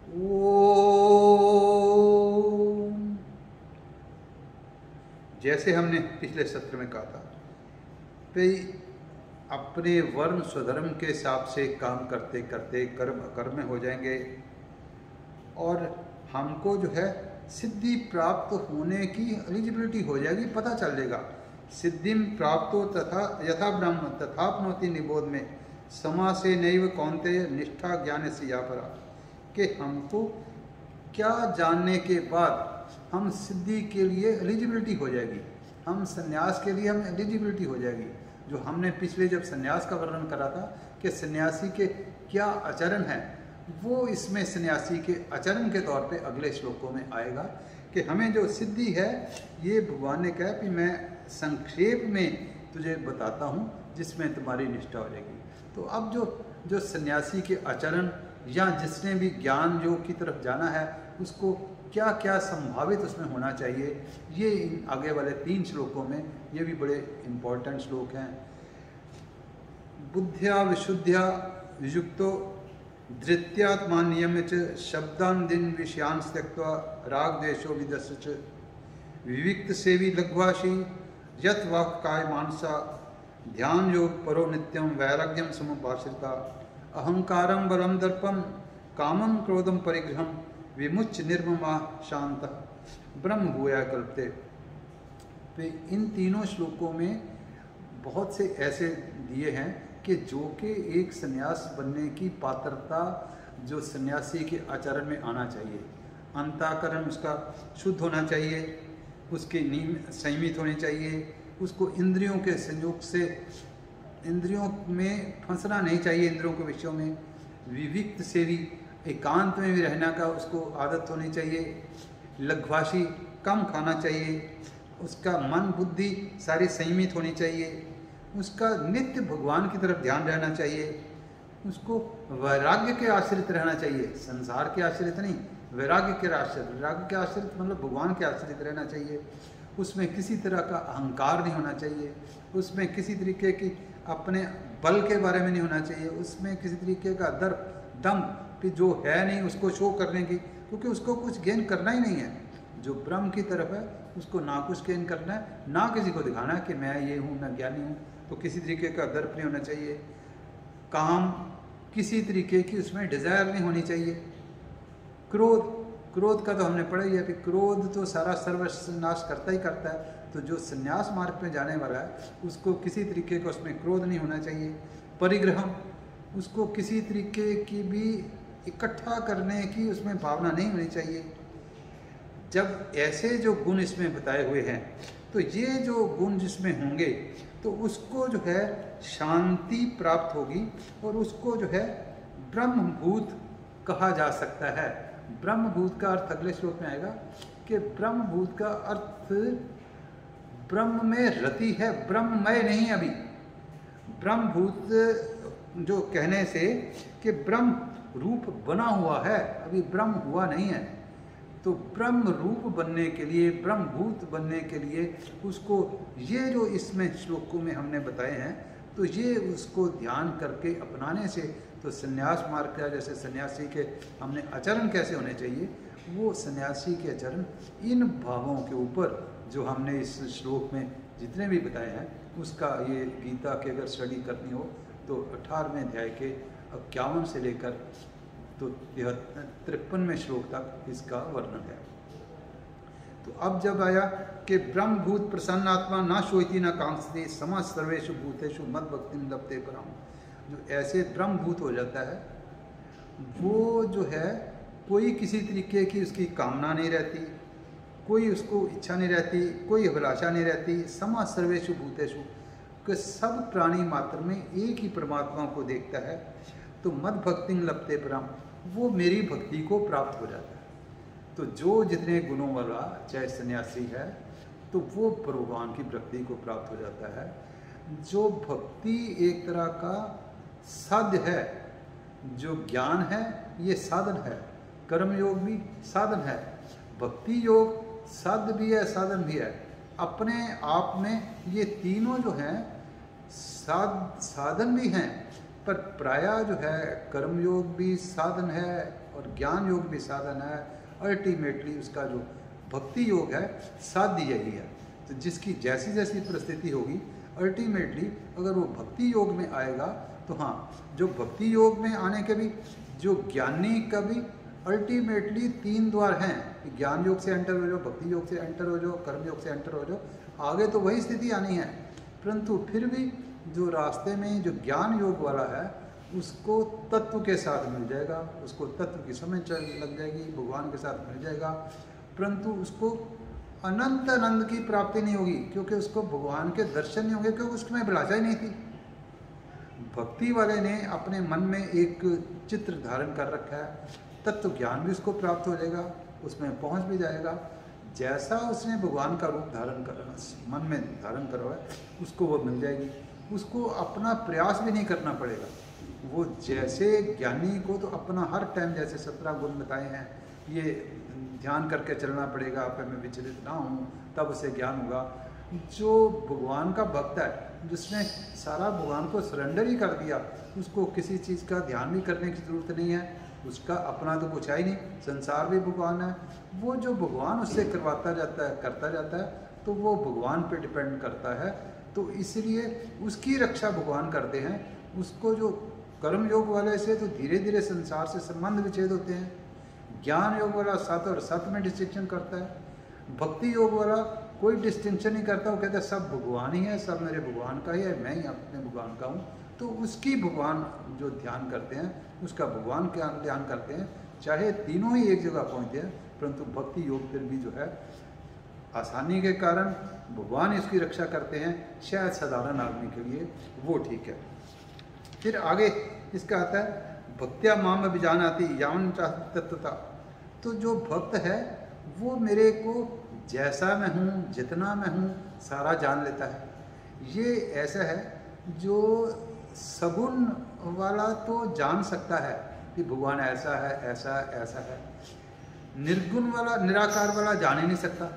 ओम। जैसे हमने पिछले सत्र में कहा था कि अपने वर्ण स्वधर्म के हिसाब से काम करते करते कर्म अकर्म में हो जाएंगे और हमको जो है सिद्धि प्राप्त होने की एलिजिबिलिटी हो जाएगी, पता चल जाएगा। सिद्धिम प्राप्तो तथा यथा ब्रह्म तथाप्नोति निबोध में समासे नैव कौन्तेय निष्ठा ज्ञान से या परा, कि हमको क्या जानने के बाद हम सिद्धि के लिए एलिजिबिलिटी हो जाएगी, हम संन्यास के लिए हम एलिजिबिलिटी हो जाएगी। जो हमने पिछले जब संन्यास का वर्णन करा था कि सन्यासी के क्या आचरण हैं, वो इसमें सन्यासी के आचरण के तौर पे अगले श्लोकों में आएगा कि हमें जो सिद्धि है ये भगवान ने कहा कि मैं संक्षेप में तुझे बताता हूँ जिसमें तुम्हारी निष्ठा हो जाएगी। तो अब जो सन्यासी के आचरण या जिसने भी ज्ञान योग की तरफ जाना है उसको क्या क्या संभावित उसमें होना चाहिए, ये इन आगे वाले 3 श्लोकों में ये भी बड़े इम्पोर्टेंट श्लोक हैं। बुद्ध्या विशुद्ध्या युक्तो धृत्यात्मा नियम च शब्दान दिन विषयान त्यक्त्वा राग देशो विदस्य च विविक्त सेवी लघ्वाशी यत वाक् काय मानसा ध्यान योग परो नित्यम वैराग्यम समुपाश्रिता अहंकारम बलम दर्पम कामम क्रोधम परिग्रहम विमुच्य निर्ममा शांत ब्रह्म भूया कल्पते। तो इन तीनों श्लोकों में बहुत से ऐसे दिए हैं कि जो कि एक सन्यास बनने की पात्रता जो सन्यासी के आचरण में आना चाहिए। अंतःकरण उसका शुद्ध होना चाहिए, उसके नीम संयमित होने चाहिए, उसको इंद्रियों के संयोग से इंद्रियों में फंसना नहीं चाहिए, इंद्रियों के विषयों में विविक्त सेवी एकांत में भी रहना का उसको आदत होनी चाहिए, लघ्वाशी कम खाना चाहिए, उसका मन बुद्धि सारी संयमित होनी चाहिए, उसका नित्य भगवान की तरफ ध्यान रहना चाहिए, उसको वैराग्य के आश्रित रहना चाहिए, संसार के आश्रित नहीं, वैराग्य के आश्रित। वैराग्य के आश्रित मतलब भगवान के आश्रित रहना चाहिए। उसमें किसी तरह का अहंकार नहीं होना चाहिए, उसमें किसी तरीके की अपने बल के बारे में नहीं होना चाहिए, उसमें किसी तरीके का दम कि जो है नहीं उसको शो करने की, क्योंकि उसको कुछ गेन करना ही नहीं है। जो ब्रह्म की तरफ है उसको ना कुछ गेन करना है, ना किसी को दिखाना है कि मैं ये हूँ, मैं ज्ञानी हूँ। तो किसी तरीके का दर्प नहीं होना चाहिए, काम किसी तरीके की उसमें डिज़ायर नहीं होनी चाहिए। क्रोध का तो हमने पढ़ा ही है कि क्रोध तो सारा सर्वनाश करता ही करता है। तो जो संन्यास मार्ग में जाने वाला है उसको किसी तरीके का उसमें क्रोध नहीं होना चाहिए। परिग्रहम, उसको किसी तरीके की भी इकट्ठा करने की उसमें भावना नहीं होनी चाहिए। जब ऐसे जो गुण इसमें बताए हुए हैं तो ये जो गुण जिसमें होंगे तो उसको जो है शांति प्राप्त होगी और उसको जो है ब्रह्मभूत कहा जा सकता है। ब्रह्मभूत का अर्थ अगले श्लोक में आएगा कि ब्रह्मभूत का अर्थ ब्रह्म में रति है, ब्रह्ममय नहीं है। अभी ब्रह्मभूत जो कहने से कि ब्रह्म रूप बना हुआ है, अभी ब्रह्म हुआ नहीं है। तो ब्रह्म रूप बनने के लिए, ब्रह्मभूत बनने के लिए उसको ये जो इसमें श्लोकों में हमने बताए हैं तो ये उसको ध्यान करके अपनाने से तो सन्यास मार्ग का जैसे सन्यासी के हमने आचरण कैसे होने चाहिए, वो सन्यासी के आचरण इन भावों के ऊपर जो हमने इस श्लोक में जितने भी बताए हैं उसका ये गीता की अगर स्टडी करनी हो तो 18वें अध्याय के 51 से लेकर तो 53वें श्लोक तक इसका वर्णन है। तो अब जब आया कि ब्रह्मभूत प्रसन्नात्मा न शोयति न कांक्षति सम सर्वेषु भूतेषु मद भक्तिम लभते पराम। जो ऐसे ब्रह्मभूत हो जाता है वो जो है कोई किसी तरीके की उसकी कामना नहीं रहती, कोई उसको इच्छा नहीं रहती, कोई अभिलाषा नहीं रहती। सम सर्वेषु भूतेषु कि सब प्राणी मात्र में एक ही परमात्मा को देखता है। तो मद भक्तिम लभते पराम, वो मेरी भक्ति को प्राप्त हो जाता है। तो जो जितने गुणों वाला चाहे सन्यासी है तो वो भगवान की भक्ति को प्राप्त हो जाता है। जो भक्ति एक तरह का साध्य है, जो ज्ञान है ये साधन है, कर्मयोग भी साधन है, भक्ति योग साध्य भी है साधन भी है। अपने आप में ये तीनों जो हैं साधन भी हैं, पर प्रायः जो है कर्मयोग भी साधन है और ज्ञान योग भी साधन है। अल्टीमेटली उसका जो भक्ति योग है साध्य यही है। तो जिसकी जैसी जैसी परिस्थिति होगी अल्टीमेटली अगर वो भक्ति योग में आएगा तो हाँ, जो भक्ति योग में आने के भी जो ज्ञानी का भी अल्टीमेटली 3 द्वार हैं कि ज्ञान योग से एंटर हो जाओ, भक्ति योग से एंटर हो जाओ, कर्म योग से एंटर हो जाओ, आगे तो वही स्थिति आनी है। परंतु फिर भी जो रास्ते में जो ज्ञान योग वाला है उसको तत्व के साथ मिल जाएगा, उसको तत्व की समझ लग जाएगी, भगवान के साथ मिल जाएगा, परंतु उसको अनंत आनंद की प्राप्ति नहीं होगी क्योंकि उसको भगवान के दर्शन नहीं होंगे, क्योंकि उसमें अभिलाषा ही नहीं थी। भक्ति वाले ने अपने मन में एक चित्र धारण कर रखा है, तत्व ज्ञान भी उसको प्राप्त हो जाएगा, उसमें पहुंच भी जाएगा। जैसा उसने भगवान का रूप धारण कर मन में धारण करा है उसको वो मिल जाएगी, उसको अपना प्रयास भी नहीं करना पड़ेगा। वो जैसे ज्ञानी को तो अपना हर टाइम जैसे 17 गुण बताए हैं, ये ध्यान करके चलना पड़ेगा, आप मैं विचलित ना हूँ तब उसे ज्ञान होगा। जो भगवान का भक्त है जिसने सारा भगवान को सरेंडर ही कर दिया, उसको किसी चीज़ का ध्यान भी करने की ज़रूरत नहीं है, उसका अपना तो कुछ है ही नहीं, संसार भी भगवान है। वो जो भगवान उससे करवाता जाता है करता जाता है तो वो भगवान पे डिपेंड करता है। तो इसलिए उसकी रक्षा भगवान करते हैं। उसको जो कर्म योग वाले से तो धीरे धीरे संसार से संबंध विच्छेद होते हैं, ज्ञान योग वाला सत और सत में डिस्टिंक्शन करता है, भक्ति योग वाला कोई डिस्टिंक्शन नहीं करता, वो कहता है सब भगवान ही है, सब मेरे भगवान का ही है, मैं ही अपने भगवान का हूँ। तो उसकी भगवान जो ध्यान करते हैं उसका भगवान का ध्यान करते हैं, चाहे तीनों ही एक जगह पहुँचते हैं, परंतु भक्ति योग फिर भी जो है आसानी के कारण भगवान इसकी रक्षा करते हैं, शायद साधारण आदमी के लिए वो ठीक है। फिर आगे इसका आता है भक्त्या माम अभिजानाति यावन तत्वता। तो जो भक्त है वो मेरे को जैसा मैं हूँ, जितना मैं हूँ, सारा जान लेता है। ये ऐसा है जो सगुण वाला तो जान सकता है कि भगवान ऐसा है, ऐसा ऐसा है, निर्गुण वाला निराकार वाला जान ही नहीं सकता,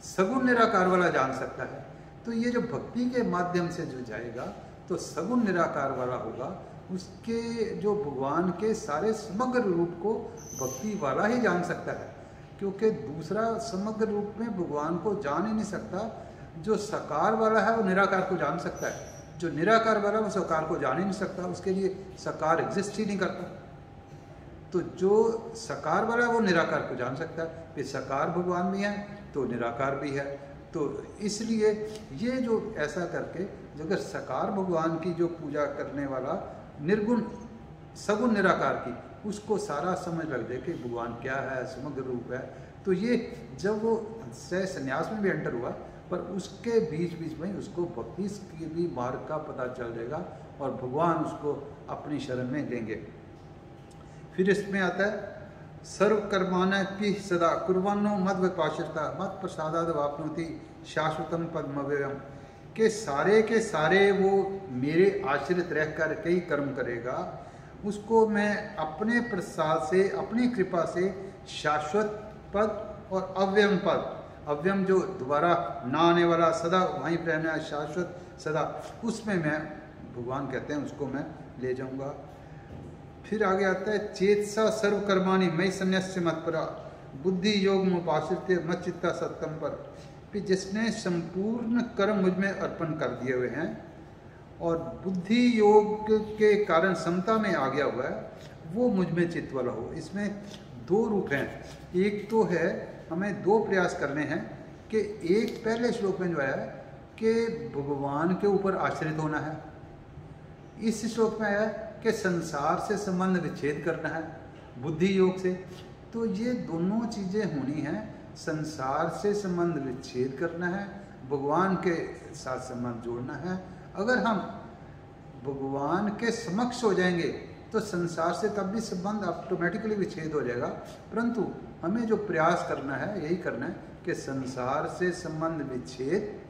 सगुण निराकार वाला जान सकता है। तो ये जो भक्ति के माध्यम से जो जाएगा तो सगुण निराकार वाला होगा, उसके जो भगवान के सारे समग्र रूप को भक्ति वाला ही जान सकता है, क्योंकि दूसरा समग्र रूप में भगवान को जान ही नहीं सकता। जो साकार वाला है वो निराकार को जान सकता है, जो निराकार वाला वो साकार को जान ही नहीं सकता, उसके लिए साकार एग्जिस्ट ही नहीं करता। तो जो साकार वाला है वो निराकार को जान सकता है, फिर साकार भगवान भी है तो निराकार भी है। तो इसलिए ये जो ऐसा करके अगर साकार भगवान की जो पूजा करने वाला निर्गुण सगुण निराकार की उसको सारा समझ लग जाए कि भगवान क्या है, समग्र रूप है, तो ये जब वो संन्यास में भी एंटर हुआ पर उसके बीच बीच में उसको भक्ति के भी मार्ग का पता चल जाएगा और भगवान उसको अपनी शरण में लेंगे। फिर इसमें आता है सर्वकर्मान की सदा कुर्बानो मद विपाशता मत प्रसादाद वापनोति शाश्वतम पद्मव्ययम, के सारे वो मेरे आश्रित रहकर कई कर्म करेगा, उसको मैं अपने प्रसाद से अपनी कृपा से शाश्वत पद और अव्ययम पद, अव्ययम जो दोबारा ना आने वाला सदा वहीं पर रहना है, शाश्वत सदा, उसमें मैं भगवान कहते हैं उसको मैं ले जाऊंगा। फिर आगे आता है चेतसा सर्वकर्माणि मई संन्यास्य मत्परा बुद्धि योग मुपाश्रित्य मच्चित्ता सत्यम पर, कि जिसने संपूर्ण कर्म मुझ में अर्पण कर दिए हुए हैं और बुद्धि योग के कारण समता में आ गया हुआ है, वो मुझ में चित्त वाला हो। इसमें 2 रूप हैं, एक तो है हमें 2 प्रयास करने हैं कि एक पहले श्लोक में जो आया है कि भगवान के ऊपर आश्रित होना है, इस श्लोक में आया कि संसार से संबंध विच्छेद करना है बुद्धि योग से। तो ये दोनों चीज़ें होनी हैं, संसार से संबंध विच्छेद करना है, भगवान के साथ संबंध जोड़ना है। अगर हम भगवान के समक्ष हो जाएंगे तो संसार से तब भी संबंध ऑटोमेटिकली विच्छेद हो जाएगा, परंतु हमें जो प्रयास करना है यही करना है कि संसार से संबंध विच्छेद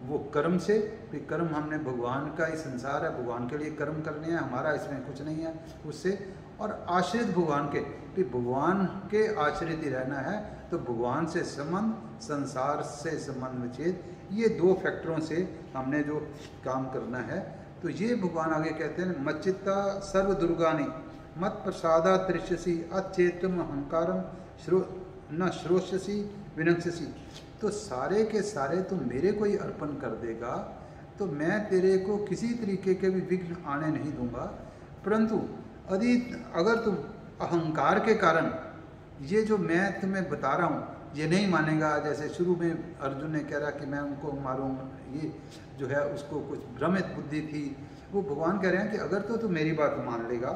वो कर्म से, फिर कर्म हमने भगवान का ही संसार है, भगवान के लिए कर्म करने हैं, हमारा इसमें कुछ नहीं है उससे, और आश्रित भगवान के, फिर भगवान के आश्रित ही रहना है। तो भगवान से संबंध, संसार से संबंध विच्छेद, ये 2 फैक्टरों से हमने जो काम करना है। तो ये भगवान आगे कहते हैं मच्चित्ता सर्व दुर्गानी मत प्रसादा दृश्यसी अचेतम अहंकारम न श्रोष्यसी विनंक्षसी। तो सारे के सारे तुम मेरे को ही अर्पण कर देगा तो मैं तेरे को किसी तरीके के भी विघ्न आने नहीं दूंगा। परंतु यदि अगर तुम अहंकार के कारण ये जो मैं तुम्हें बता रहा हूँ ये नहीं मानेगा, जैसे शुरू में अर्जुन ने कह रहा कि मैं उनको मारूंगा, ये जो है उसको कुछ भ्रमित बुद्धि थी, वो भगवान कह रहे हैं कि अगर तो तू मेरी बात मान लेगा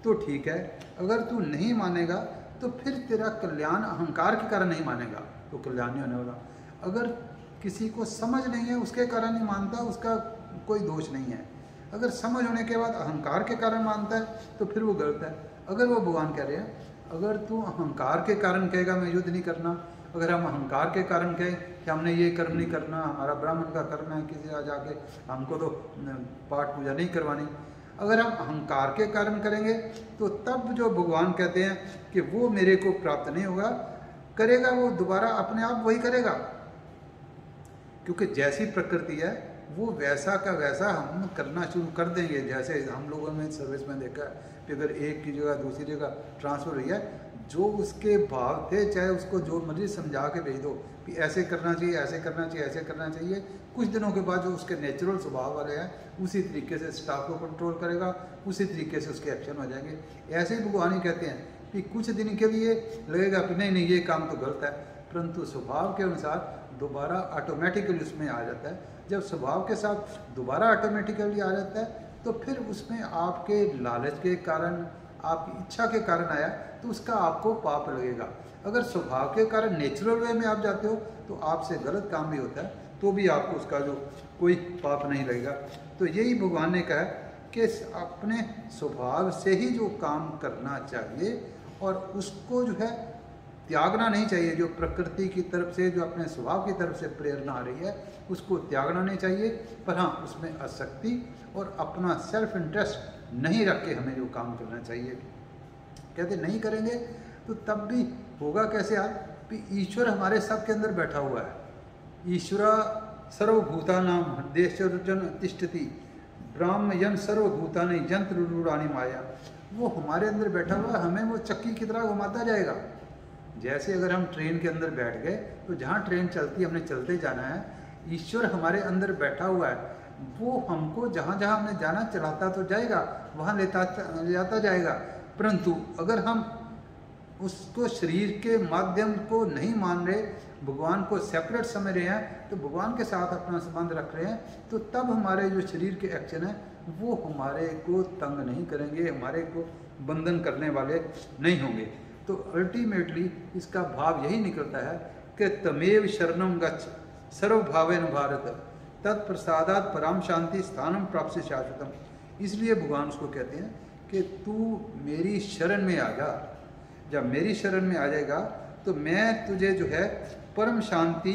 तो ठीक है, अगर तू नहीं मानेगा तो फिर तेरा कल्याण अहंकार के कारण नहीं मानेगा तो कल्याण नहीं होने वाला। अगर किसी को समझ नहीं है उसके कारण नहीं मानता, उसका कोई दोष नहीं है। अगर समझ होने के बाद अहंकार के कारण मानता है तो फिर वो गलत है। अगर वो भगवान कह रहे हैं अगर तू अहंकार के कारण कहेगा मैं युद्ध नहीं करना, अगर हम अहंकार के कारण कहें कि हमने ये कर्म नहीं करना, हमारा ब्राह्मण का कर्म है, किसी आ जाके हमको तो पाठ पूजा नहीं करवानी, अगर हम अहंकार के कारण करेंगे तो तब जो भगवान कहते हैं कि वो मेरे को प्राप्त नहीं होगा, करेगा वो दोबारा अपने आप वही करेगा, क्योंकि जैसी प्रकृति है वो वैसा का वैसा हम करना शुरू कर देंगे। जैसे हम लोगों ने सर्विस में देखा है कि अगर एक की जगह दूसरी जगह ट्रांसफ़र हुई है, जो उसके भाव थे चाहे उसको जो मर्जी समझा के भेज दो कि ऐसे करना चाहिए, ऐसे करना चाहिए, ऐसे करना चाहिए, कुछ दिनों के बाद जो उसके नेचुरल स्वभाव वाले हैं उसी तरीके से स्टाफ को कंट्रोल करेगा, उसी तरीके से उसके एक्शन हो जाएंगे। ऐसे ही भगवान ही कहते हैं कि कुछ दिन के लिए लगेगा कि नहीं नहीं ये काम तो गलत है, परंतु स्वभाव के अनुसार दोबारा ऑटोमेटिकली उसमें आ जाता है। जब स्वभाव के साथ दोबारा ऑटोमेटिकली आ जाता है तो फिर उसमें आपके लालच के कारण, आपकी इच्छा के कारण आया तो उसका आपको पाप लगेगा। अगर स्वभाव के कारण नेचुरल वे में आप जाते हो तो आपसे गलत काम भी होता है तो भी आपको उसका जो कोई पाप नहीं लगेगा। तो यही भगवान ने कहा कि अपने स्वभाव से ही जो काम करना चाहिए और उसको जो है त्यागना नहीं चाहिए। जो प्रकृति की तरफ से, जो अपने स्वभाव की तरफ से प्रेरणा आ रही है उसको त्यागना नहीं चाहिए, पर हाँ उसमें आसक्ति और अपना सेल्फ इंटरेस्ट नहीं रख के हमें जो काम करना चाहिए। कहते नहीं करेंगे तो तब भी होगा कैसे यार कि ईश्वर हमारे सब के अंदर बैठा हुआ है। ईश्वर सर्वभूतानां हृदयेश्वरजन तिष्ठति ब्राह्मयन सर्वभूतानि यंत्र रूढ़ानि माया। वो हमारे अंदर बैठा हुआ है, हमें वो चक्की की तरह घुमाता जाएगा। जैसे अगर हम ट्रेन के अंदर बैठ गए तो जहाँ ट्रेन चलती है हमने चलते जाना है, ईश्वर हमारे अंदर बैठा हुआ है, वो हमको जहाँ जहाँ हमने जाना चलाता तो जाएगा, वहाँ ले जाता जाएगा। परंतु अगर हम उसको शरीर के माध्यम को नहीं मान रहे, भगवान को सेपरेट समझ रहे हैं, तो भगवान के साथ अपना संबंध रख रहे हैं, तो तब हमारे जो शरीर के एक्शन है वो हमारे को तंग नहीं करेंगे, हमारे को बंधन करने वाले नहीं होंगे। तो अल्टीमेटली इसका भाव यही निकलता है कि तमेव शरणम गच्छ सर्वभावेन भारत तत्प्रसादात पराम शांति स्थानम प्राप्त शाश्वतम। इसलिए भगवान उसको कहते हैं कि तू मेरी शरण में आ जा। जब मेरी शरण में आ जाएगा तो मैं तुझे जो है परम शांति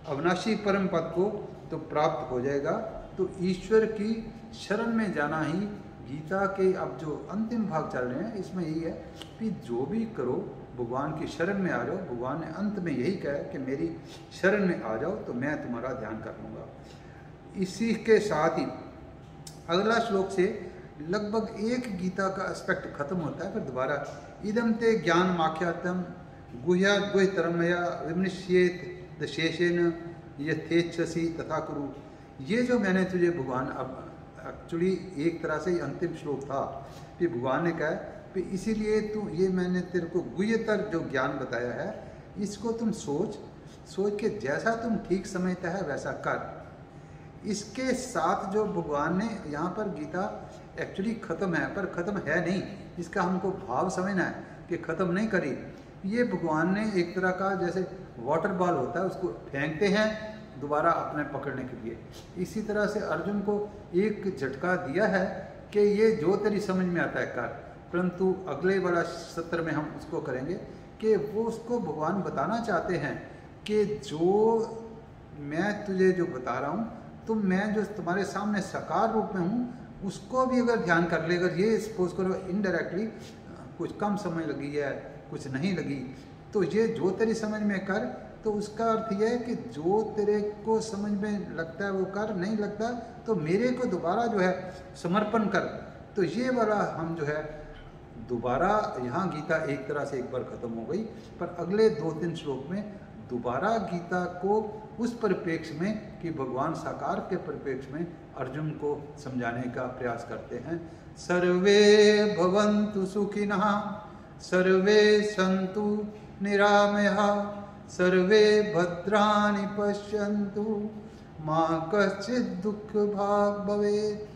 अविनाशी परम पद को तो प्राप्त हो जाएगा। तो ईश्वर की शरण में जाना ही गीता के अब जो अंतिम भाग चल रहे हैं इसमें यही है कि जो भी करो भगवान की शरण में आ जाओ। भगवान ने अंत में यही कहा कि मेरी शरण में आ जाओ तो मैं तुम्हारा ध्यान कर लूँगा। इसी के साथ ही अगला श्लोक से लगभग एक गीता का एस्पेक्ट खत्म होता है, फिर दोबारा इदम ते ज्ञान माख्यातम गुह्या गुह्यतरमया विमृश्येत दशेषेन यथेच्छसि तथा कुरु। ये जो मैंने तुझे भगवान अब एक्चुअली एक तरह से अंतिम श्लोक था कि भगवान ने कहा कि इसीलिए तू ये मैंने तेरे को गुह्यतर जो ज्ञान बताया है इसको तुम सोच के जैसा तुम ठीक समझता है वैसा कर। इसके साथ जो भगवान ने यहाँ पर गीता एक्चुअली ख़त्म है, पर ख़त्म है नहीं, इसका हमको भाव समझना है कि ख़त्म नहीं करी। ये भगवान ने एक तरह का जैसे वाटर बॉल होता है उसको फेंकते हैं दोबारा अपने पकड़ने के लिए, इसी तरह से अर्जुन को एक झटका दिया है कि ये जो तेरी समझ में आता है कर। परंतु अगले वाला सत्र में हम उसको करेंगे कि वो उसको भगवान बताना चाहते हैं कि जो मैं तुझे जो बता रहा हूँ तो मैं जो तुम्हारे सामने साकार रूप में हूँ उसको भी अगर ध्यान कर ले। अगर ये सपोज करो इनडायरेक्टली कुछ कम समझ लगी है, कुछ नहीं लगी, तो ये जो तेरी समझ में कर, तो उसका अर्थ यह है कि जो तेरे को समझ में लगता है वो कर, नहीं लगता तो मेरे को दोबारा जो है समर्पण कर। तो ये वाला हम जो है दोबारा यहाँ गीता एक तरह से एक बार खत्म हो गई, पर अगले 2-3 श्लोक में दोबारा गीता को उस परिप्रेक्ष्य में कि भगवान साकार के परिप्रेक्ष्य में अर्जुन को समझाने का प्रयास करते हैं। सर्वे भवन्तु सुखिनः, सर्वे सन्तु निरामयाः, सर्वे भद्राणि पश्यन्तु, मा कश्चित् दुःखभाग् भवेत्।